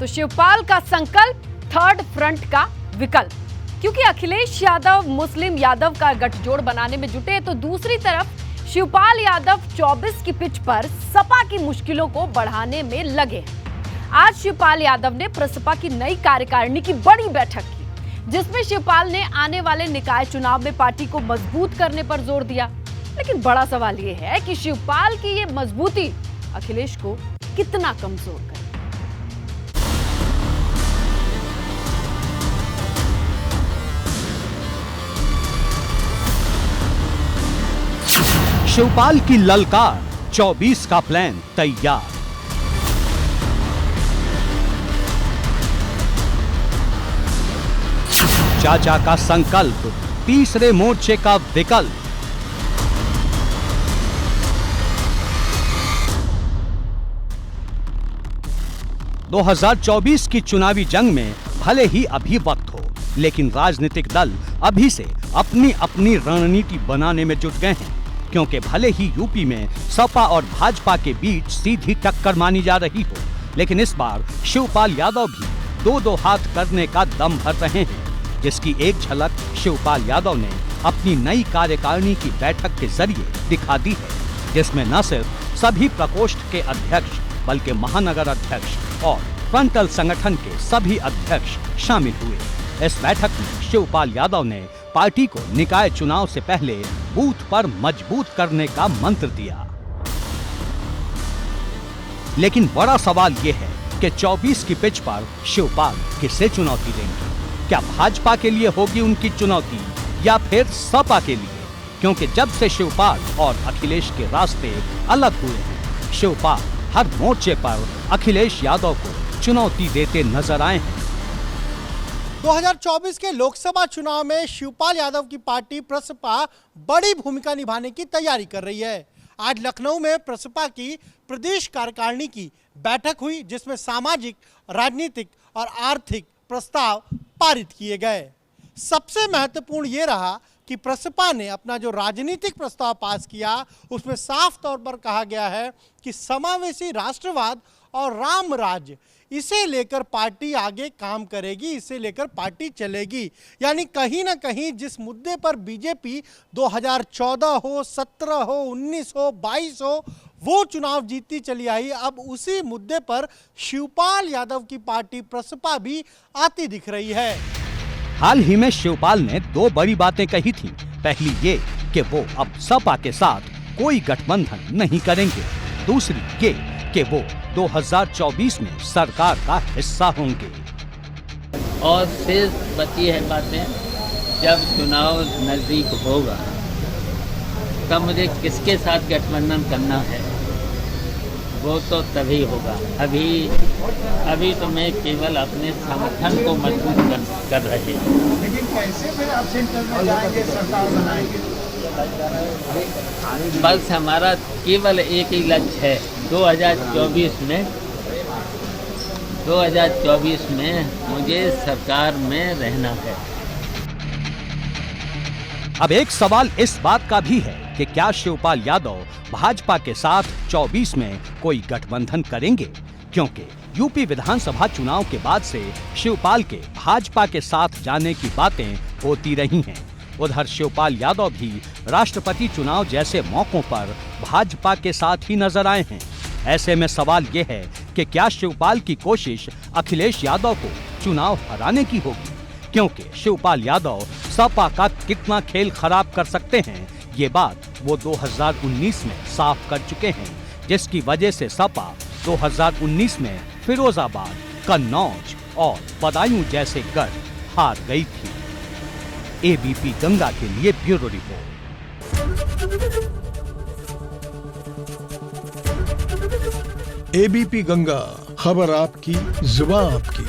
तो शिवपाल का संकल्प थर्ड फ्रंट का विकल्प, क्योंकि अखिलेश यादव मुस्लिम यादव का गठजोड़ बनाने में जुटे तो दूसरी तरफ शिवपाल यादव 24 की पिच पर सपा की मुश्किलों को बढ़ाने में लगे हैं। आज शिवपाल यादव ने प्रसपा की नई कार्यकारिणी की बड़ी बैठक की, जिसमें शिवपाल ने आने वाले निकाय चुनाव में पार्टी को मजबूत करने पर जोर दिया। लेकिन बड़ा सवाल यह है कि शिवपाल की ये मजबूती अखिलेश को कितना कमजोर करे। शिवपाल की ललकार, 24 का प्लान तैयार। चाचा का संकल्प, तीसरे मोर्चे का विकल्प। दो 2024 की चुनावी जंग में भले ही अभी वक्त हो, लेकिन राजनीतिक दल अभी से अपनी अपनी रणनीति बनाने में जुट गए हैं, क्योंकि भले ही यूपी में सपा और भाजपा के बीच सीधी टक्कर मानी जा रही हो, लेकिन इस बार शिवपाल यादव भी दो हाथ करने का दम भर रहे हैं, जिसकी एक झलक शिवपाल यादव ने अपनी नई कार्यकारिणी की बैठक के जरिए दिखा दी है, जिसमें न सिर्फ सभी प्रकोष्ठ के अध्यक्ष बल्कि महानगर अध्यक्ष और फ्रंटल संगठन के सभी अध्यक्ष शामिल हुए। इस बैठक में शिवपाल यादव ने पार्टी को निकाय चुनाव से पहले बूथ पर मजबूत करने का मंत्र दिया। लेकिन बड़ा सवाल यह है कि 24 की पिच पर शिवपाल किसे चुनौती देंगे? क्या भाजपा के लिए होगी उनकी चुनौती या फिर सपा के लिए? क्योंकि जब से शिवपाल और अखिलेश के रास्ते अलग हुए हैं, शिवपाल हर मोर्चे पर अखिलेश यादव को चुनौती देते नजर आए हैं। 2024 के लोकसभा चुनाव में शिवपाल यादव की पार्टी प्रसपा बड़ी भूमिका निभाने की तैयारी कर रही है। आज लखनऊ में प्रसपा की प्रदेश कार्यकारिणी की बैठक हुई, जिसमें सामाजिक, राजनीतिक और आर्थिक प्रस्ताव पारित किए गए। सबसे महत्वपूर्ण ये रहा कि प्रसपा ने अपना जो राजनीतिक प्रस्ताव पास किया, उसमें साफ तौर पर कहा गया है कि समावेशी राष्ट्रवाद और राम राज्य, इसे लेकर पार्टी आगे काम करेगी, इसे लेकर पार्टी चलेगी। यानी कहीं ना कहीं जिस मुद्दे पर बीजेपी 2014 हो, 17 हो, 19 हो, 22 हो, वो चुनाव जीतती चली आई, अब उसी मुद्दे पर शिवपाल यादव की पार्टी प्रसपा भी आती दिख रही है। हाल ही में शिवपाल ने दो बड़ी बातें कही थी। पहली ये कि वो अब सपा के साथ कोई गठबंधन नहीं करेंगे, दूसरी ये कि वो 2024 में सरकार का हिस्सा होंगे। और शेष बची है बातें, जब चुनाव नजदीक होगा तब मुझे किसके साथ गठबंधन करना है वो तो तभी होगा। अभी तो मैं केवल अपने संगठन को मजबूत कर रहे हैं। लेकिन कैसे फिर आप सेंटर में जाएंगे, सरकार बनाएंगे? बस हमारा केवल एक ही लक्ष्य है, 2024 में मुझे सरकार में रहना है। अब एक सवाल इस बात का भी है कि क्या शिवपाल यादव भाजपा के साथ 24 में कोई गठबंधन करेंगे? क्योंकि यूपी विधानसभा चुनाव के बाद से शिवपाल के भाजपा के साथ जाने की बातें होती रही हैं। उधर शिवपाल यादव भी राष्ट्रपति चुनाव जैसे मौकों पर भाजपा के साथ ही नजर आए हैं। ऐसे में सवाल यह है कि क्या शिवपाल की कोशिश अखिलेश यादव को चुनाव हराने की होगी? क्योंकि शिवपाल यादव सपा का कितना खेल खराब कर सकते हैं, ये बात वो 2019 में साफ कर चुके हैं, जिसकी वजह से सपा 2019 में फिरोजाबाद, कन्नौज और बदायूं जैसे गढ़ हार गई थी। एबीपी गंगा के लिए ब्यूरो रिपोर्ट। एबीपी गंगा, खबर आपकी, जुबान आपकी।